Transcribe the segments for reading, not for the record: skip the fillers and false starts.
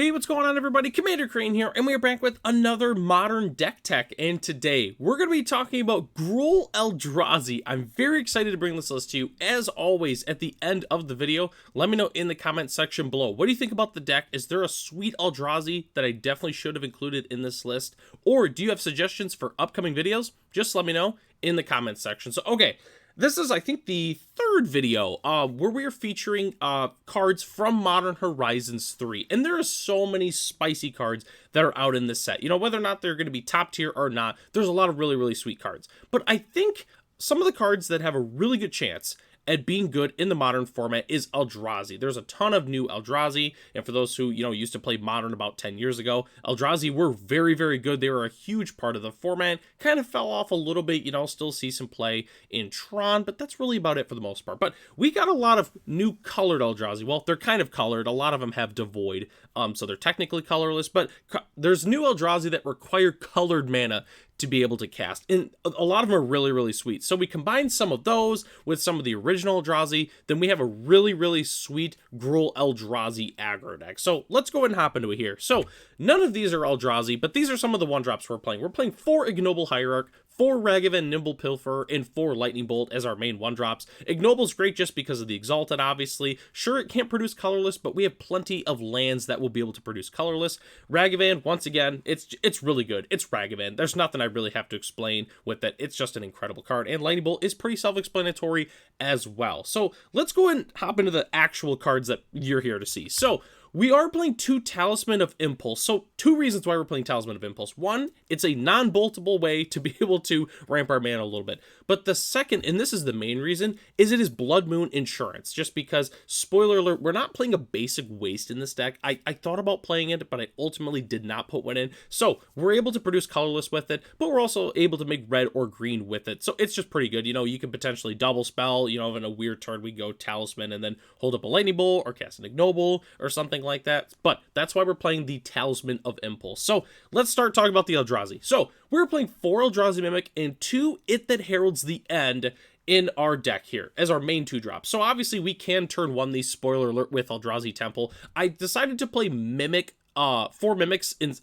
Hey, what's going on everybody? Commander Crane here, and we are back with another modern deck tech, and today we're going to be talking about Gruul Eldrazi. I'm very excited to bring this list to you. As always, at the end of the video, let me know in the comment section below. What do you think about the deck? Is there a sweet Eldrazi that I definitely should have included in this list? Or do you have suggestions for upcoming videos? Just let me know in the comment section. So, okay. This is, I think, the third video where we are featuring cards from Modern Horizons 3. And there are so many spicy cards that are out in this set. You know, whether or not they're going to be top tier or not, there's a lot of really, really sweet cards. But I think some of the cards that have a really good chance at being good in the Modern format is Eldrazi. There's a ton of new Eldrazi, and for those who, used to play Modern about 10 years ago, Eldrazi were very, very good. They were a huge part of the format. Kind of fell off a little bit, still see some play in Tron, but that's really about it for the most part. But we got a lot of new colored Eldrazi. Well, they're kind of colored. A lot of them have Devoid, so they're technically colorless, but there's new Eldrazi that require colored mana to be able to cast, and a lot of them are really, really sweet. So we combine some of those with some of the original Eldrazi, then we have a really, really sweet Gruul Eldrazi aggro deck. So let's go ahead and hop into it here. So none of these are Eldrazi, but these are some of the one drops we're playing. We're playing 4 Ignoble Hierarch, 4 Ragavan Nimble Pilfer, and 4 Lightning Bolt as our main one drops. Ignoble's great just because of the Exalted, obviously. Sure, it can't produce colorless, but we have plenty of lands that will be able to produce colorless. Ragavan, once again, it's really good. It's Ragavan. There's nothing I really have to explain with it. It's just an incredible card. And Lightning Bolt is pretty self-explanatory as well. So let's go and hop into the actual cards that you're here to see. So we are playing 2 Talisman of Impulse. So 2 reasons why we're playing Talisman of Impulse. One, it's a non-boltable way to be able to ramp our mana a little bit. But the second, and this is the main reason, is it is Blood Moon Insurance. Just because, spoiler alert, we're not playing a basic waste in this deck. I thought about playing it, but I ultimately did not put one in. So we're able to produce colorless with it, but we're also able to make red or green with it. So it's just pretty good. You can potentially double spell, in a weird turn we go Talisman and then hold up a Lightning Bolt or cast an Ignoble or something like that. But that's why we're playing the Talisman of Impulse. So let's start talking about the Eldrazi. So we're playing 4 Eldrazi Mimic and 2 It That Heralds the End in our deck here as our main 2 drops. So obviously we can turn 1 these, spoiler alert, with Eldrazi Temple. I decided to play Mimic, 4 Mimics in,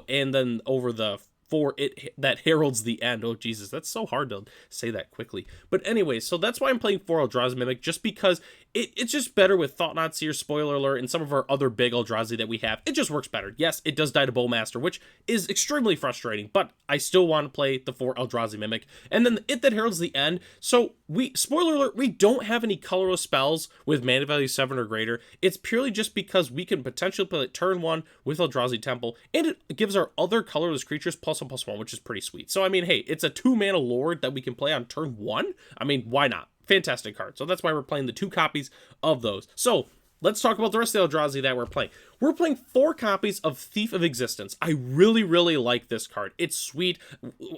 and then over the 4 It That Heralds the End. Oh Jesus, that's so hard to say that quickly. But anyway, so that's why I'm playing 4 Eldrazi Mimic, just because it's just better with Thought-Knot Seer, spoiler alert, and some of our other big Eldrazi that we have. It just works better. Yes, it does die to Bowmaster, which is extremely frustrating, but I still want to play the 4 Eldrazi Mimic. And then the It That Heralds the End. So spoiler alert, we don't have any colorless spells with mana value 7 or greater. It's purely just because we can potentially play it turn 1 with Eldrazi Temple, and it gives our other colorless creatures +1/+1, which is pretty sweet. So I mean, hey, it's a 2-mana Lord that we can play on turn 1. I mean, why not? Fantastic card. So that's why we're playing the 2 copies of those. So let's talk about the rest of the Eldrazi that we're playing. We're playing 4 copies of Thief of Existence. I really, really like this card. It's sweet.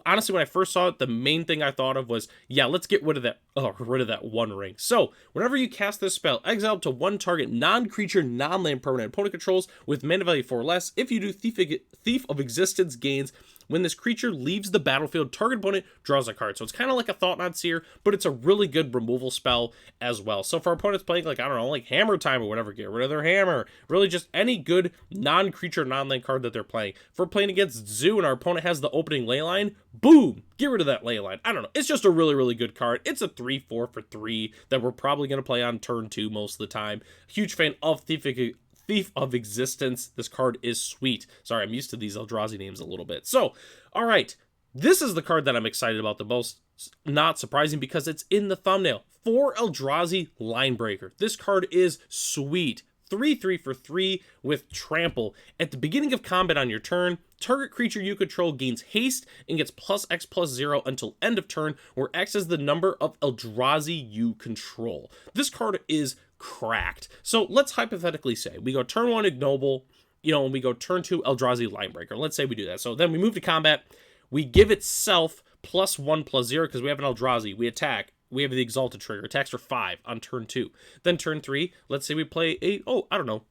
Honestly, when I first saw it, the main thing I thought of was, yeah, let's get rid of that 1 ring. So whenever you cast this spell, exile up to 1 target non-creature, non-land permanent opponent controls with mana value 4 or less. If you do, Thief of Existence gains. When this creature leaves the battlefield, target opponent draws a card. So it's kind of like a Thought-Knot Seer, but it's a really good removal spell as well. So for opponents playing like Hammer Time or whatever, get rid of their hammer. Really just any good non-creature, non-land card that they're playing. If we're playing against Zoo and our opponent has the opening leyline, boom, get rid of that leyline. I don't know. It's just a really, really good card. It's a 3/4 for 3 that we're probably going to play on turn 2 most of the time. Huge fan of Thief of Existence. This card is sweet. Sorry, I'm used to these Eldrazi names a little bit. So, all right. This is the card that I'm excited about the most. Not surprising because it's in the thumbnail. 4 Eldrazi Linebreaker. This card is sweet. 3/3 for 3 with Trample. At the beginning of combat on your turn, target creature you control gains haste and gets +X+0 until end of turn, where X is the number of Eldrazi you control. This card is cracked. So let's hypothetically say we go turn 1 Ignoble, and we go turn 2 Eldrazi Linebreaker. Let's say we do that. So then we move to combat. We give itself +1/+0 because we have an Eldrazi. We attack. We have the Exalted trigger. Attacks for 5 on turn 2. Then turn 3, let's say we play a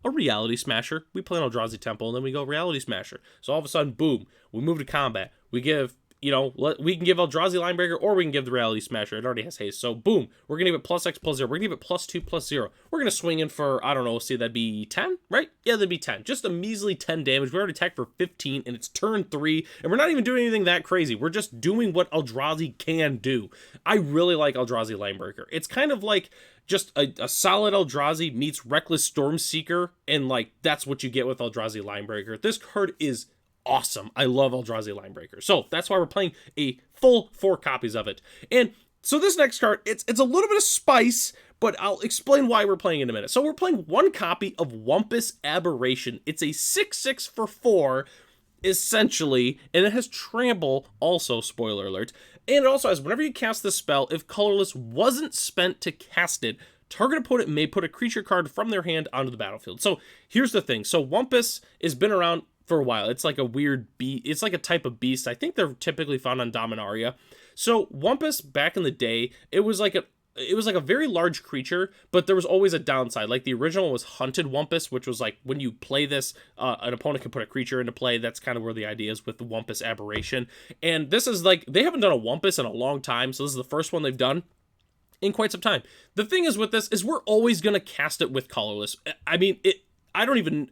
Reality Smasher. We play an Eldrazi Temple, and then we go Reality Smasher. So all of a sudden, boom, we move to combat. We give you know, we can give Eldrazi Linebreaker, or we can give the Reality Smasher. It already has haste. So boom, we're going to give it +X/+0. We're going to give it +2/+0. We're going to swing in for, I don't know, see, that'd be 10, right? Yeah, that'd be 10. Just a measly 10 damage. We already attacked for 15, and it's turn 3, and we're not even doing anything that crazy. We're just doing what Eldrazi can do. I really like Eldrazi Linebreaker. It's kind of like just a solid Eldrazi meets Reckless Stormseeker, and like that's what you get with Eldrazi Linebreaker. This card is awesome. I love Eldrazi Linebreaker. So that's why we're playing a full 4 copies of it. And so this next card, it's a little bit of spice, but I'll explain why we're playing in a minute. So we're playing 1 copy of Wumpus Aberration. It's a 6/6 for 4, essentially, and it has Trample, also, spoiler alert. And it also has, whenever you cast this spell, if colorless wasn't spent to cast it, target opponent may put a creature card from their hand onto the battlefield. So here's the thing. So Wumpus has been around for a while. It's like a weird beast. It's like a type of beast. I think they're typically found on Dominaria. So Wumpus, back in the day, it was like a very large creature, but there was always a downside. Like the original was Hunted Wumpus, which was like when you play this, an opponent can put a creature into play. That's kind of where the idea is with the Wumpus Aberration. And this is like, they haven't done a Wumpus in a long time, so this is the first one they've done in quite some time. The thing is with this is we're always going to cast it with colorless. I mean,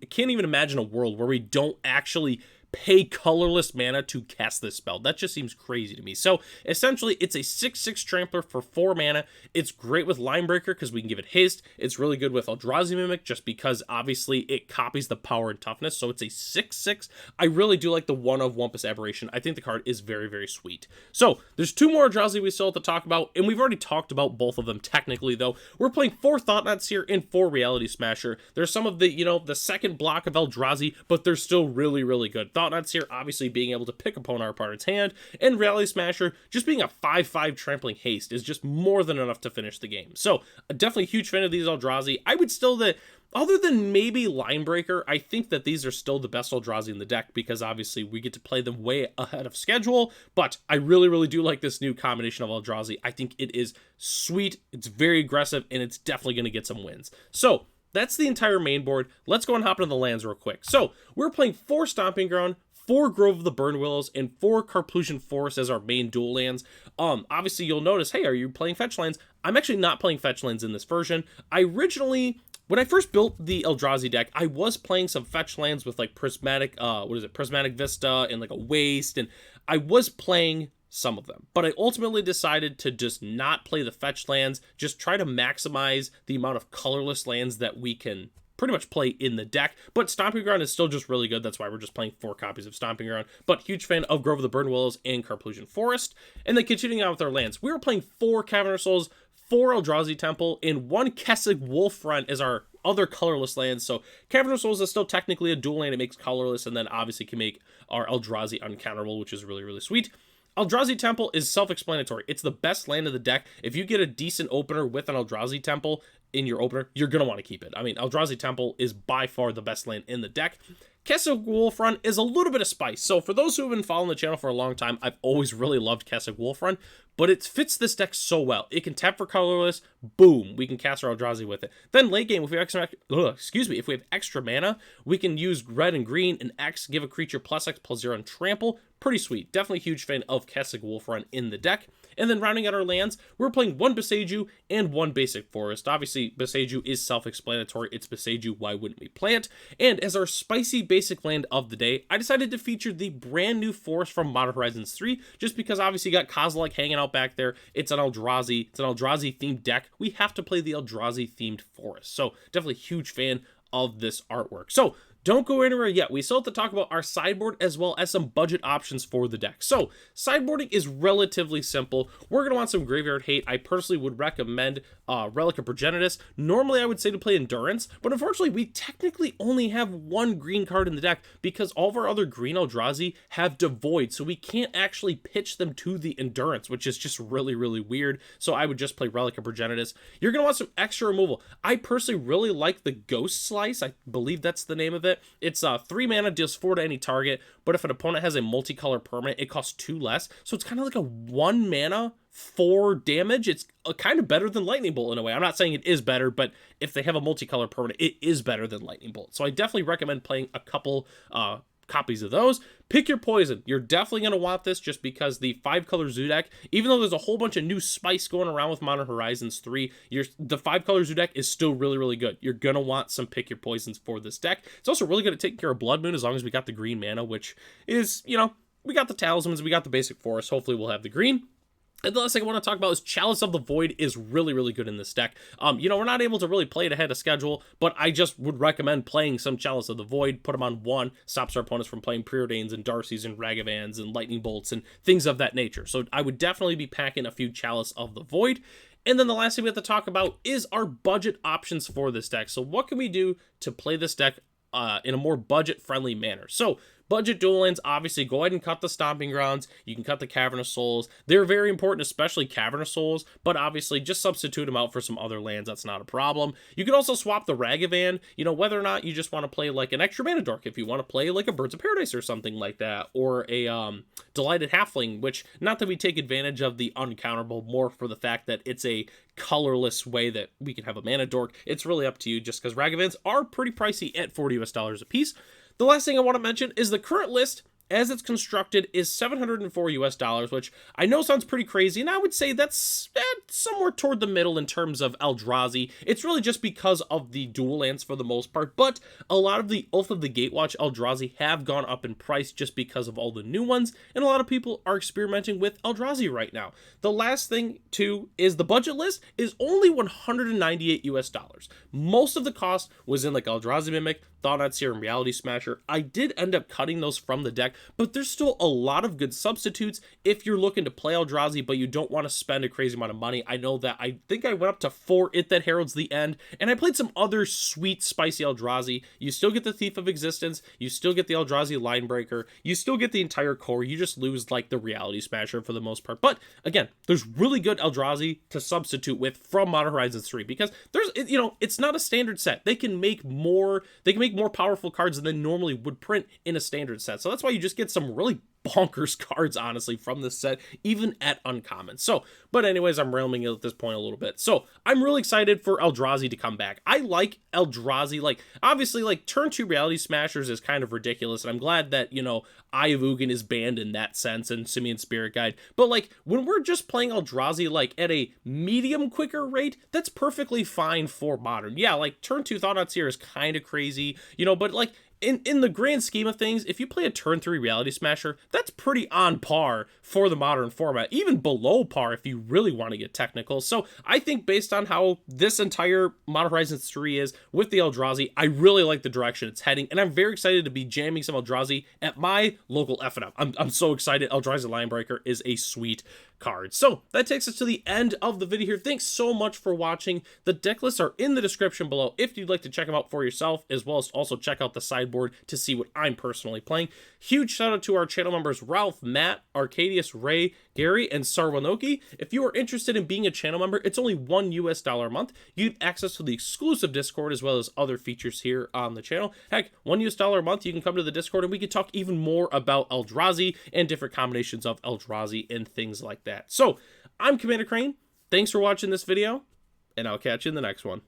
can't even imagine a world where we don't actually pay colorless mana to cast this spell. That just seems crazy to me. So essentially, it's a 6/6 trampler for 4 mana. It's great with Linebreaker because we can give it haste. It's really good with Eldrazi Mimic just because obviously it copies the power and toughness. So it's a 6/6. I really do like the one of Wumpus Aberration. I think the card is very, very sweet. So there's 2 more Eldrazi we still have to talk about, and we've already talked about both of them technically though. We're playing 4 Thought-Knots here and 4 Reality Smasher. There's some of the, you know, the second block of Eldrazi, but they're still really, really good. Thought-Knots here, obviously being able to pick opponent opponent's hand, and Reality Smasher just being a 5/5 trampling haste is just more than enough to finish the game. So definitely a huge fan of these Eldrazi. I would still, other than maybe Linebreaker, I think that these are still the best Eldrazi in the deck because obviously we get to play them way ahead of schedule, but I really, really do like this new combination of Eldrazi. I think it is sweet, it's very aggressive, and it's definitely going to get some wins. So that's the entire main board. Let's go and hop into the lands real quick. So we're playing 4 Stomping Ground, 4 Grove of the Burn Willows, and 4 Carplusian Forest as our main dual lands. Obviously you'll notice, hey, are you playing fetch lands? I'm actually not playing fetch lands in this version. When I first built the Eldrazi deck, I was playing some fetch lands with like Prismatic Vista and like a Waste, and I was playing some of them. But I ultimately decided to just not play the fetch lands, just try to maximize the amount of colorless lands that we can pretty much play in the deck. But Stomping Ground is still just really good. That's why we're just playing 4 copies of Stomping Ground. But huge fan of Grove of the Burn Willows and Carplusian Forest. And then continuing on with our lands, we were playing 4 Cavern of Souls, 4 Eldrazi Temple, and 1 Kessig Wolfront as our other colorless lands. So Cavern of Souls is still technically a dual land. It makes colorless, and then obviously can make our Eldrazi uncounterable, which is really, really sweet. Eldrazi Temple is self-explanatory. It's the best land of the deck. If you get a decent opener with an Eldrazi Temple in your opener, you're going to want to keep it. I mean, Eldrazi Temple is by far the best land in the deck. Kessig Wolfront is a little bit of spice. So for those who have been following the channel for a long time, I've always really loved Kessig Wolfront, but it fits this deck so well. It can tap for colorless, boom, we can cast our Eldrazi with it. Then late game, if we have extra mana, we can use red and green and X, give a creature +X/+0 and trample. Pretty sweet. Definitely a huge fan of Kessig Wolfront in the deck. And then rounding out our lands, we're playing 1 Boseiju and 1 Basic Forest. Obviously, Boseiju is self-explanatory. It's Boseiju, why wouldn't we play it? And as our spicy basic land of the day, I decided to feature the brand new forest from Modern Horizons 3, just because obviously you got Kozilek hanging out back there. It's an Eldrazi themed deck. We have to play the Eldrazi themed forest. So definitely huge fan of this artwork. So don't go anywhere yet. We still have to talk about our sideboard as well as some budget options for the deck. So sideboarding is relatively simple. We're going to want some Graveyard Hate. I personally would recommend Relic of Progenitus. Normally I would say to play Endurance, but unfortunately we technically only have 1 green card in the deck because all of our other green Eldrazi have Devoid, so we can't actually pitch them to the Endurance, which is just really, really weird. So I would just play Relic of Progenitus. You're going to want some extra removal. I personally really like the Ghost Slice. I believe that's the name of it. It's 3 mana, deals 4 to any target, but if an opponent has a multicolor permanent, it costs 2 less. So it's kind of like a 1 mana, 4 damage. It's kind of better than Lightning Bolt in a way. I'm not saying it is better, but if they have a multicolor permanent, it is better than Lightning Bolt. So I definitely recommend playing a couple copies of those. Pick your poison. You're definitely going to want this just because the 5-color Zoo deck, even though there's a whole bunch of new spice going around with Modern Horizons 3, the 5-color Zoo deck is still really, really good. You're going to want some pick your poisons for this deck. It's also really good at taking care of Blood Moon as long as we got the green mana, which is, you know, we got the Talismans, we got the basic forest. Hopefully we'll have the green. And the last thing I want to talk about is Chalice of the Void is really, really good in this deck. You know, we're not able to really play it ahead of schedule, but I just would recommend playing some Chalice of the Void, put them on 1, stops our opponents from playing Preordains and Darcys and Ragavans and Lightning Bolts and things of that nature. So I would definitely be packing a few Chalice of the Void. And then the last thing we have to talk about is our budget options for this deck. So what can we do to play this deck in a more budget-friendly manner? So budget dual lands, obviously, go ahead and cut the Stomping Grounds. You can cut the Cavernous Souls. They're very important, especially Cavernous Souls, but obviously just substitute them out for some other lands. That's not a problem. You can also swap the Ragavan, you know, whether or not you just want to play like an extra mana dork, if you want to play like a Birds of Paradise or something like that, or a Delighted Halfling, which, not that we take advantage of the uncounterable, more for the fact that it's a colorless way that we can have a mana dork. It's really up to you, just because Ragavans are pretty pricey at $40 a piece. The last thing I want to mention is the current list, as it's constructed, is $704, which I know sounds pretty crazy, and I would say that's somewhere toward the middle in terms of Eldrazi. It's really just because of the dual lands for the most part, but a lot of the Oath of the Gatewatch Eldrazi have gone up in price just because of all the new ones, and a lot of people are experimenting with Eldrazi right now. The last thing, too, is the budget list is only $198. Most of the cost was in like Eldrazi Mimic, Thought-Knot Seer, and Reality Smasher. I did end up cutting those from the deck, but there's still a lot of good substitutes if you're looking to play Eldrazi, but you don't want to spend a crazy amount of money. I know that I think I went up to 4 It That Heralds the End, and I played some other sweet, spicy Eldrazi. You still get the Thief of Existence, you still get the Eldrazi Linebreaker, you still get the entire core, you just lose like the Reality Smasher for the most part. But again, there's really good Eldrazi to substitute with from Modern Horizons 3, because there's, you know, it's not a standard set. They can make more powerful cards than they normally would print in a standard set. So that's why you just get some really bonkers cards, honestly, from this set, even at uncommon. So, but anyways, I'm rambling at this point a little bit. So I'm really excited for Eldrazi to come back. I like Eldrazi. Like, obviously, like, turn 2 Reality Smashers is kind of ridiculous, and I'm glad that, you know, Eye of Ugin is banned in that sense, and Simian Spirit Guide. But, like, when we're just playing Eldrazi, like, at a medium quicker rate, that's perfectly fine for Modern. Yeah, like, turn 2 Thought-Knot Seer is kind of crazy, you know, but, like, in the grand scheme of things, if you play a turn 3 Reality Smasher, that's pretty on par for the Modern format, even below par if you really want to get technical. So I think based on how this entire Modern Horizons 3 is with the Eldrazi, I really like the direction it's heading, and I'm very excited to be jamming some Eldrazi at my local FNF. I'm so excited. Eldrazi Linebreaker is a sweet card. So that takes us to the end of the video here. Thanks so much for watching. The deck lists are in the description below if you'd like to check them out for yourself, as well as also check out the sideboard to see what I'm personally playing. Huge shout out to our channel members Ralph, Matt, Arcadius, Ray, Gary, and Sarwanoki. If you are interested in being a channel member, it's only $1 a month. You get access to the exclusive Discord as well as other features here on the channel. Heck, $1 a month, you can come to the Discord and we can talk even more about Eldrazi and different combinations of Eldrazi and things like that. So, I'm Commander Crane. Thanks for watching this video, and I'll catch you in the next one.